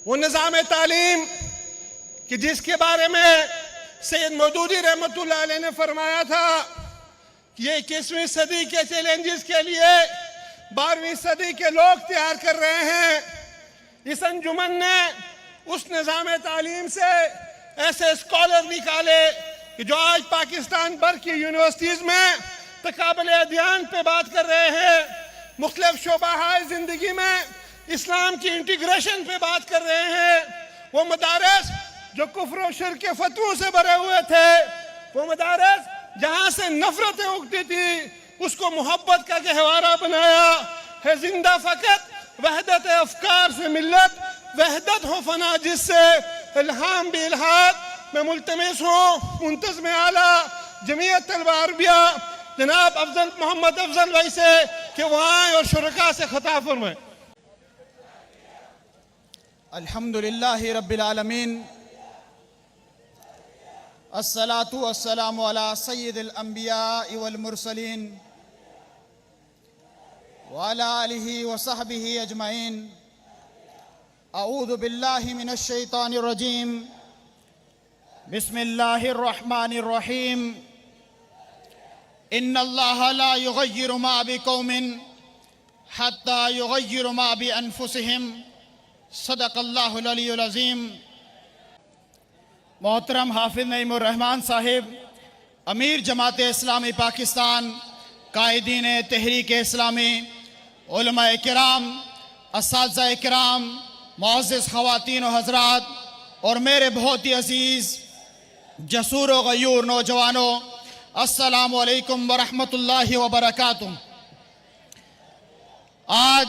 وہ نظام تعلیم کہ جس کے بارے میں سید مودودی رحمۃ اللہ علیہ نے فرمایا تھا کہ یہ 21ویں صدی کے چیلنجز کے لیے 12ویں صدی کے لوگ تیار کر رہے ہیں۔ اس انجمن نے اس نظام تعلیم سے ایسے اسکالر نکالے کہ جو آج پاکستان بھر کی یونیورسٹیز میں تقابل ادیان پہ بات کر رہے ہیں، مختلف شعبہ زندگی میں اسلام کی انٹیگریشن پہ بات کر رہے ہیں۔ وہ مدارس جو کفر و شرک کے فتووں سے بھرے ہوئے تھے، وہ مدارس جہاں سے نفرتیں اگتی تھی، اس کو محبت کا گہوارہ بنایا ہے۔ زندہ فقط وحدت افکار سے ملت، وحدت ہو فنا جس سے الہام بھی الہاد۔ میں ملتمس ہوں منتظم اعلیٰ جمعیت طلبہ عربیہ جناب محمد افضل بھائی سے کہ وہ آئیں اور شرکاء سے خطاب فرمائیں۔ الحمدللہ رب العالمین، الصلاۃ والسلام علی سید الانبیاء والمرسلین وعلی آلہ وصحبہ اجمعین۔ اعوذ باللہ من الشیطان الرجیم، بسم اللہ الرحمن الرحیم۔ ان اللہ لا یغیر ما بقوم حتی یغیر ما بانفسہم، صدق اللہ العلی العظیم۔ محترم حافظ نعیم الرحمن صاحب، امیر جماعت اسلامی پاکستان، قائدین تحریک اسلامی، علماء کرام، اساتذہ کرام، معزز خواتین و حضرات، اور میرے بہت ہی عزیز جسور و غیور نوجوانوں، السلام علیکم ورحمۃ اللہ وبرکاتہ۔ آج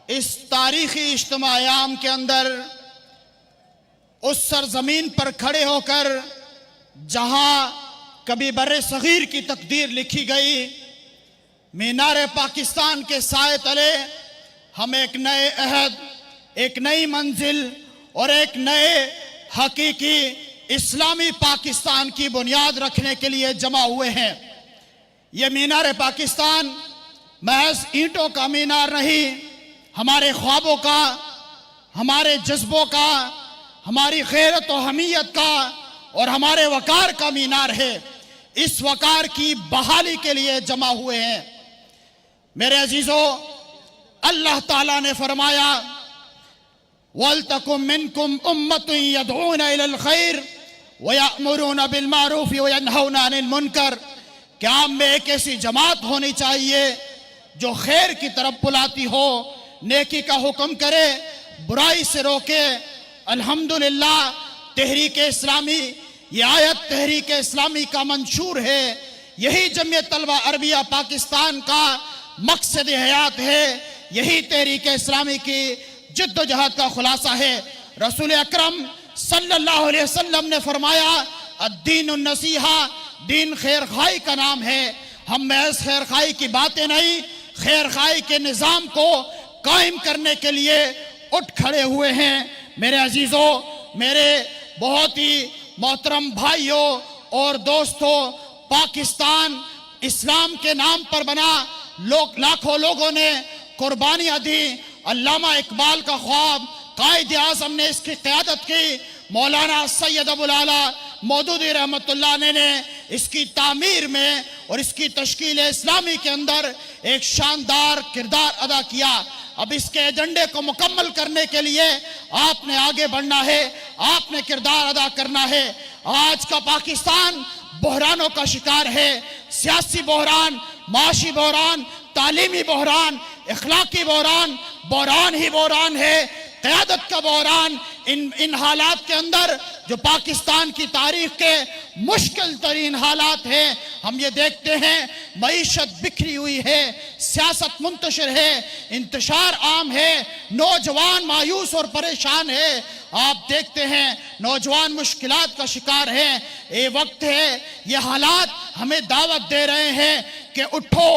اس تاریخی اجتماع عام کے اندر اس سرزمین پر کھڑے ہو کر جہاں کبھی بر صغیر کی تقدیر لکھی گئی، مینار پاکستان کے سائے تلے ہم ایک نئے عہد، ایک نئی منزل اور ایک نئے حقیقی اسلامی پاکستان کی بنیاد رکھنے کے لیے جمع ہوئے ہیں۔ یہ مینار پاکستان محض اینٹوں کا مینار نہیں، ہمارے خوابوں کا، ہمارے جذبوں کا، ہماری غیرت و حمیت کا اور ہمارے وقار کا مینار ہے۔ اس وقار کی بحالی کے لیے جمع ہوئے ہیں۔ میرے عزیزو، اللہ تعالیٰ نے فرمایا وَلْتَكُمْ مِنْكُمْ أُمَّةٌ يَدْعُونَ إِلَى الْخَيْرِ وَيَأْمُرُونَ بِالْمَعْرُوفِ وَيَنْهَوْنَ عَنِ الْمُنْكَرِ، کہ آپ میں ایک ایسی جماعت ہونی چاہیے جو خیر کی طرف بلاتی ہو، نیکی کا حکم کرے، برائی سے روکے۔ الحمدللہ تحریک اسلامی، یہ آیت تحریک اسلامی کا منشور ہے۔ یہی جمعیت طلبہ عربیہ پاکستان کا مقصد حیات ہے، یہی تحریک اسلامی کی جد و جہد کا خلاصہ ہے۔ رسول اکرم صلی اللہ علیہ وسلم نے فرمایا الدین النصیحہ، دین خیر خواہی کا نام ہے۔ ہم محض خیر خواہی کی باتیں نہیں، خیر خواہی کے نظام کو قائم کرنے کے لیے اٹھ کھڑے ہوئے ہیں۔ میرے عزیزوں، میرے بہت ہی محترم بھائیوں اور دوستوں، پاکستان اسلام کے نام پر بنا، لاکھوں لوگوں نے قربانیاں دی۔ علامہ اقبال کا خواب، قائد اعظم نے اس کی قیادت کی، مولانا سید ابو الاعلیٰ مودودی رحمۃ اللہ نے اس کی تعمیر میں اور اس کی تشکیل اسلامی کے اندر ایک شاندار کردار ادا کیا۔ اب اس کے ایجنڈے کو مکمل کرنے کے لیے آپ نے آگے بڑھنا ہے، آپ نے کردار ادا کرنا ہے۔ آج کا پاکستان بحرانوں کا شکار ہے، سیاسی بحران، معاشی بحران، تعلیمی بحران، اخلاقی بحران، بحران ہی بحران ہے، قیادت کا بحران۔ ان حالات کے اندر جو پاکستان کی تاریخ کے مشکل ترین حالات ہیں، ہم یہ دیکھتے ہیں معیشت بکھری ہوئی ہے، سیاست منتشر ہے، انتشار عام ہے، نوجوان مایوس اور پریشان ہے۔ آپ دیکھتے ہیں نوجوان مشکلات کا شکار ہیں۔ یہ وقت ہے، یہ حالات ہمیں دعوت دے رہے ہیں کہ اٹھو،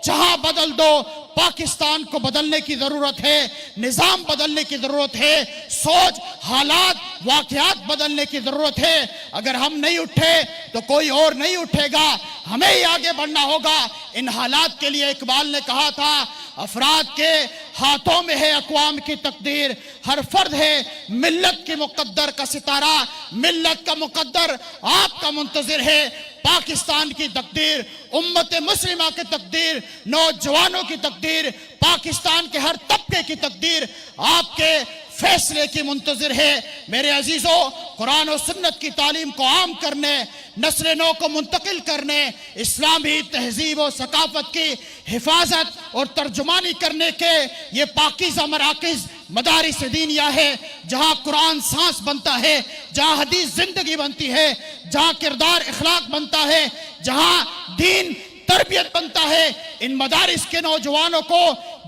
جہاں بدل دو۔ پاکستان کو بدلنے کی ضرورت ہے، نظام بدلنے کی ضرورت ہے، سوچ، حالات، واقعات بدلنے کی ضرورت ہے۔ اگر ہم نہیں اٹھے تو کوئی اور نہیں اٹھے گا، ہمیں ہی آگے بڑھنا ہوگا۔ ان حالات کے لیے اقبال نے کہا تھا افراد کے ہاتھوں میں ہے اقوام کی تقدیر، ہر فرد ہے ملت کے مقدر کا ستارہ، ملت کا مقدر آپ کا منتظر ہے۔ پاکستان کی تقدیر، امت مسلمہ کی تقدیر، نوجوانوں کی تقدیر، پاکستان کے ہر طبقے کی تقدیر آپ کے فیصلے کی منتظر ہے۔ میرے عزیزو، قرآن و سنت کی تعلیم کو عام کرنے، نسل نو کو منتقل کرنے، اسلامی تہذیب و ثقافت کی حفاظت اور ترجمانی کرنے کے یہ پاکیزہ مراکز مدارس دینیہ ہے، جہاں قرآن سانس بنتا ہے، جہاں حدیث زندگی بنتی ہے، جہاں کردار اخلاق بنتا ہے، جہاں دین تربیت بنتا ہے۔ ان مدارس کے نوجوانوں کو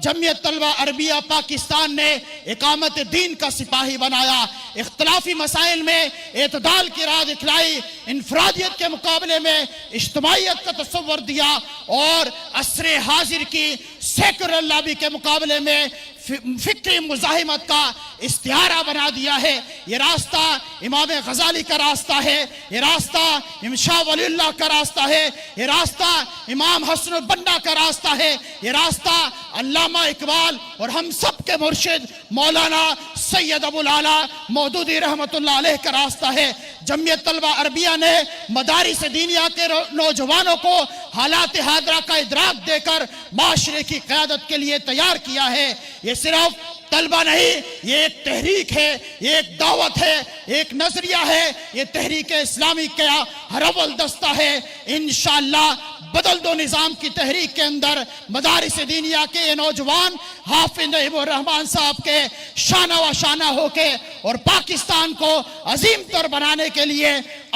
جمعیت طلبہ عربیہ پاکستان نے اقامت دین کا سپاہی بنایا، اختلافی مسائل میں اعتدال کی راہ دکھلائی، انفرادیت کے مقابلے میں اجتماعیت کا تصور دیا، اور عصر حاضر کی سیکولر لابی کے مقابلے میں فکری مزاحمت کا استعارہ بنا دیا ہے۔ یہ راستہ امام غزالی کا راستہ ہے، یہ راستہ امام شاہ ولی اللہ کا راستہ ہے، یہ راستہ امام حسن البنا کا راستہ ہے، یہ راستہ علامہ اقبال اور ہم سب کے مرشد مولانا سید ابو العلا مودودی رحمت اللہ علیہ کا راستہ ہے۔ جمعیت طلبہ عربیہ نے مدارس دینیہ کے نوجوانوں کو حالات حاضرہ کا ادراک دے کر معاشرے کی قیادت کے لیے تیار کیا ہے۔ یہ صرف طلبہ نہیں، یہ ایک تحریک ہے، یہ ایک دعوت ہے، ایک نظریہ ہے، یہ تحریک اسلامی کا ہر اول دستہ ہے۔ انشاءاللہ بدل دو نظام کی تحریک کے اندر مدارس دینیہ کے یہ نوجوان حافظ نجیب الرحمن صاحب کے شانہ و شانہ ہو کے اور پاکستان کو عظیم تر بنانے کے لیے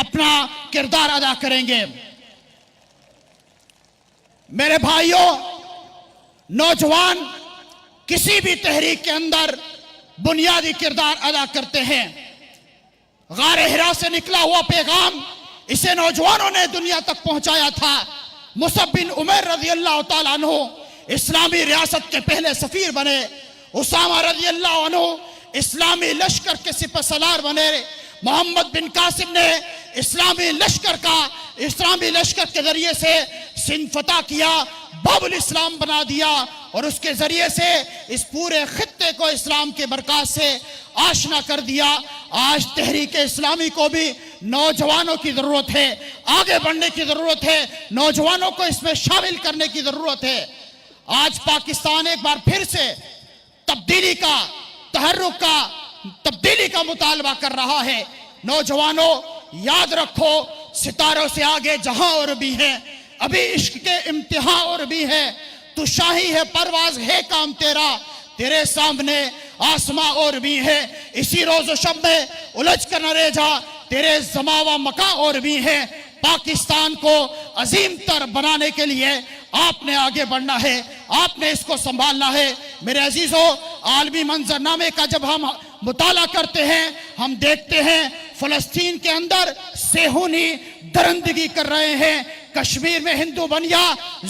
اپنا کردار ادا کریں گے۔ میرے بھائیوں، نوجوان کسی بھی تحریک کے اندر بنیادی کردار ادا کرتے ہیں۔ غار حرا سے نکلا ہوا پیغام اسے نوجوانوں نے دنیا تک پہنچایا تھا۔ مصعب بن عمیر رضی اللہ تعالیٰ عنہ اسلامی ریاست کے پہلے سفیر بنے، اسامہ رضی اللہ عنہ اسلامی لشکر کے سپہ سالار بنے، محمد بن قاسم نے اسلامی لشکر کے ذریعے سے سندھ فتح کیا، باب الاسلام بنا دیا، اور اس کے ذریعے سے اس پورے خطے کو اسلام کے برکات سے آشنا کر دیا۔ آج تحریک اسلامی کو بھی نوجوانوں کی ضرورت ہے، آگے بڑھنے کی ضرورت ہے، نوجوانوں کو اس میں شامل کرنے کی ضرورت ہے۔ آج پاکستان ایک بار پھر سے تبدیلی کا، تحرک کا، تبدیلی کا مطالبہ کر رہا ہے۔ نوجوانوں یاد رکھو، ستاروں سے آگے جہاں اور بھی ہیں، ابھی عشق کے امتحان اور بھی ہیں، تو شاہی ہے پرواز ہے کام تیرا، تیرے سامنے آسماں اور بھی ہے، اسی روز و شب میں الجھ کر نہ رہ جا، تیرے زماں و مکان اور بھی ہیں۔ پاکستان کو عظیم تر بنانے کے لیے آپ نے آگے بڑھنا ہے، آپ نے اس کو سنبھالنا ہے۔ میرے عزیزو، عالمی منظرنامے کا جب ہم مطالعہ کرتے ہیں، ہم دیکھتے ہیں فلسطین کے اندر صہیونی درندگی کر رہے ہیں، کشمیر میں ہندو بنیا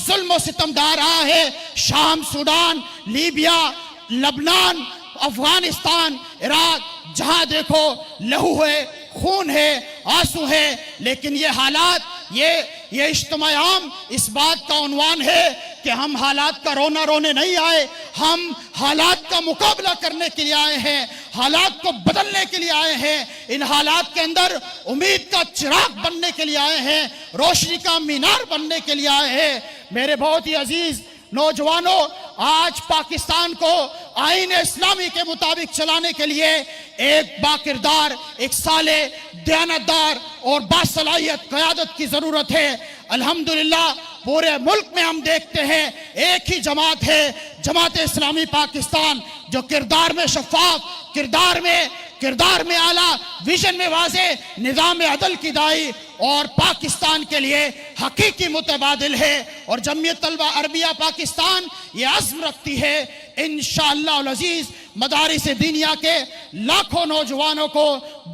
ظلم و ستم ڈھا رہا ہے، شام، سوڈان، لیبیا، لبنان، افغانستان، عراق، جہاں دیکھو لہو ہے، خون ہے، آنسو ہے، لیکن یہ حالات، یہ اجتماع عام اس بات کا عنوان ہے کہ ہم حالات کا رونا رونے نہیں آئے، ہم حالات کا مقابلہ کرنے کے لیے آئے ہیں، حالات کو بدلنے کے لیے آئے ہیں، ان حالات کے اندر امید کا چراغ بننے کے لیے آئے ہیں، روشنی کا مینار بننے کے لیے آئے ہیں۔ میرے بہت ہی عزیز نوجوانوں، آج پاکستان کو آئین اسلامی کے مطابق چلانے کے لیے ایک باکردار، ایک صالح، دیانتدار اور باصلاحیت قیادت کی ضرورت ہے۔ الحمدللہ پورے ملک میں ہم دیکھتے ہیں ایک ہی جماعت ہے، جماعت اسلامی پاکستان، جو کردار میں شفاف، کردار میں اعلیٰ، ویژن میں واضح، نظام عدل کی دائی اور پاکستان کے لیے حقیقی متبادل ہے۔ اور جمعیت طلبہ عربیہ پاکستان یہ عزم رکھتی ہے، انشاءاللہ العزیز مدارس دینیہ کے لاکھوں نوجوانوں کو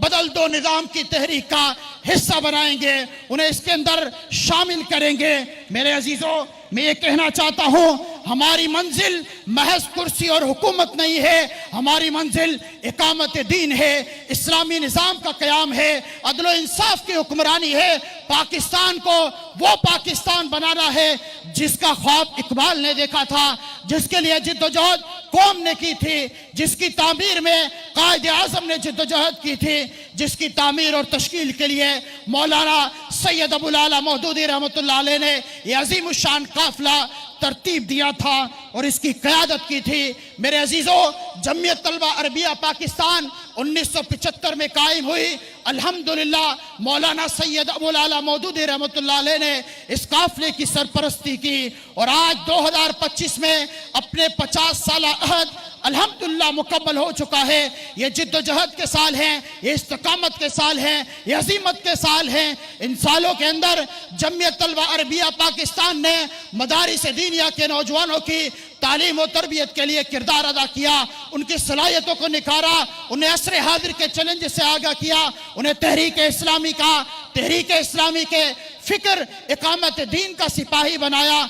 بدل دو نظام کی تحریک کا حصہ بنائیں گے، انہیں اس کے اندر شامل کریں گے۔ میرے عزیزوں، میں یہ کہنا چاہتا ہوں، ہماری منزل محض کرسی اور حکومت نہیں ہے، ہماری منزل اقامت دین ہے، اسلامی نظام کا قیام ہے، عدل و انصاف کی حکمرانی ہے۔ پاکستان کو وہ پاکستان بنانا ہے جس کا خواب اقبال نے دیکھا تھا، جس کے لیے جد و جہد قوم نے کی تھی، جس کی تعمیر میں قائد اعظم نے جدوجہد کی تھی، جس کی تعمیر اور تشکیل کے لیے مولانا سید ابو العلا مودودی رحمۃ اللہ علیہ نے یہ عظیم الشان قافلہ ترتیب دیا تھا اور اس کی قیادت کی تھی۔ میرے عزیزو، جمعیت طلبہ عربیہ پاکستان 1975 میں قائم ہوئی۔ الحمدللہ مولانا سید ابو العلا مودودی رحمۃ اللہ علیہ نے اس قافلے کی سرپرستی کی، اور آج 2025 میں اپنے 50 سالہ عہد الحمدللہ مکمل ہو چکا ہے۔ یہ جد و جہد کے سال ہیں، یہ استقامت کے سال ہیں، یہ عظیمت کے سال ہیں۔ ان سالوں کے اندر جمعیت طلبہ عربیہ پاکستان نے مدارس دینیہ کے نوجوانوں کی تعلیم و تربیت کے لیے کردار ادا کیا، ان کی صلاحیتوں کو نکھارا، انہیں عصر حاضر کے چیلنج سے آگاہ کیا، انہیں تحریک اسلامی کا، تحریک اسلامی کے فکر اقامت دین کا سپاہی بنایا۔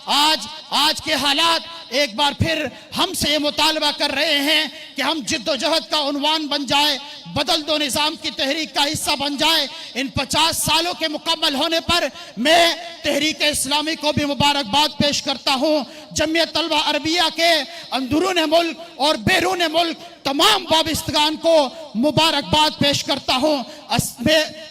آج کے حالات ایک بار پھر ہم سے یہ مطالبہ کر رہے ہیں کہ ہم جد و جہد کا عنوان بن جائے، بدل دو نظام کی تحریک کا حصہ بن جائے۔ ان 50 سالوں کے مکمل ہونے پر میں تحریک اسلامی کو بھی مبارکباد پیش کرتا ہوں۔ جمعیت طلبہ عربیہ کے اندرون ملک اور بیرون ملک تمام وابستگان کو مبارکباد پیش کرتا ہوں۔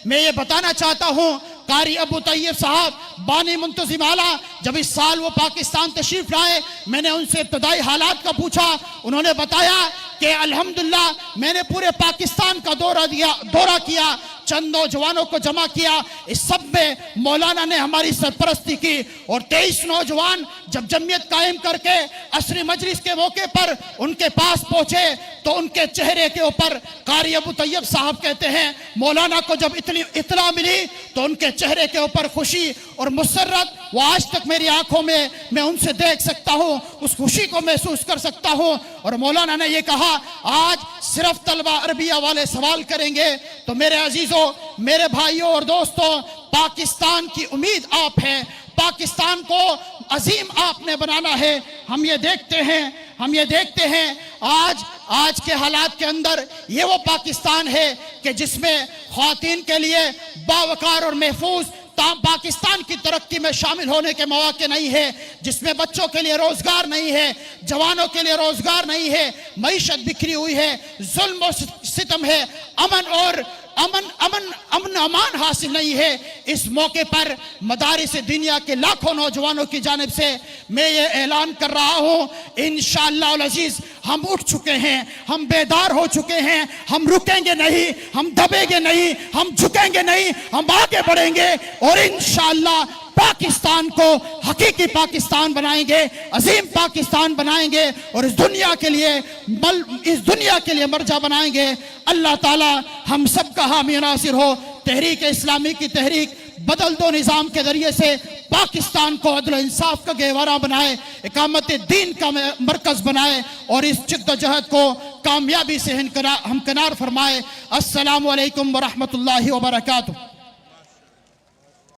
میں یہ بتانا چاہتا ہوں، قاری ابو طیب صاحب بانی منتظم اعلیٰ جب اس سال وہ پاکستان تشریف لائے، میں نے ان سے ابتدائی حالات کا پوچھا، انہوں نے بتایا کہ الحمدللہ میں نے پورے پاکستان کا دورہ کیا، چند نوجوانوں کو جمع کیا، اس سب میں مولانا نے ہماری سرپرستی کی، اور 23 نوجوان جب جمعیت قائم کر کے عصری مجلس کے موقع پر ان کے پاس پہنچے تو ان کے چہرے کے اوپر قاری ابو طیب صاحب کہتے ہیں مولانا کو جب اطلاع ملی تو ان کے چہرے کے اوپر خوشی اور مسرت وہ آج تک میری آنکھوں میں میں ان سے دیکھ سکتا ہوں، اس خوشی کو محسوس کر سکتا ہوں۔ اور مولانا نے یہ کہا آج صرف طلبہ عربیہ والے سوال کریں گے تو میرے عزیزوں، میرے بھائیوں اور دوستوں، پاکستان کی امید آپ ہیں، پاکستان کو عظیم آپ نے بنانا ہے۔ ہم یہ دیکھتے ہیں آج کے حالات کے اندر یہ وہ پاکستان ہے کہ جس میں خواتین کے لیے باوقار اور محفوظ پاکستان کی ترقی میں شامل ہونے کے مواقع نہیں ہے، جس میں بچوں کے لیے روزگار نہیں ہے، جوانوں کے لیے روزگار نہیں ہے، معیشت بکھری ہوئی ہے، ظلم و ستم ہے، امان حاصل نہیں ہے۔ اس موقع پر مدارس دنیا کے لاکھوں نوجوانوں کی جانب سے میں یہ اعلان کر رہا ہوں، انشاءاللہ العزیز ہم اٹھ چکے ہیں، ہم بیدار ہو چکے ہیں، ہم رکیں گے نہیں، ہم دبیں گے نہیں، ہم جھکیں گے نہیں، ہم آگے بڑھیں گے، اور انشاءاللہ پاکستان کو حقیقی پاکستان بنائیں گے، عظیم پاکستان بنائیں گے، اور اس دنیا کے لیے مرجع بنائیں گے۔ اللہ تعالی ہم سب کا حامی و ناصر ہو۔ تحریک اسلامی کی تحریک بدل دو نظام کے ذریعے سے پاکستان کو عدل و انصاف کا گہوارہ بنائے، اقامت دین کا مرکز بنائے، اور اس جد و جہد کو کامیابی سے ہمکنار فرمائے۔ السلام علیکم ورحمۃ اللہ وبرکاتہ۔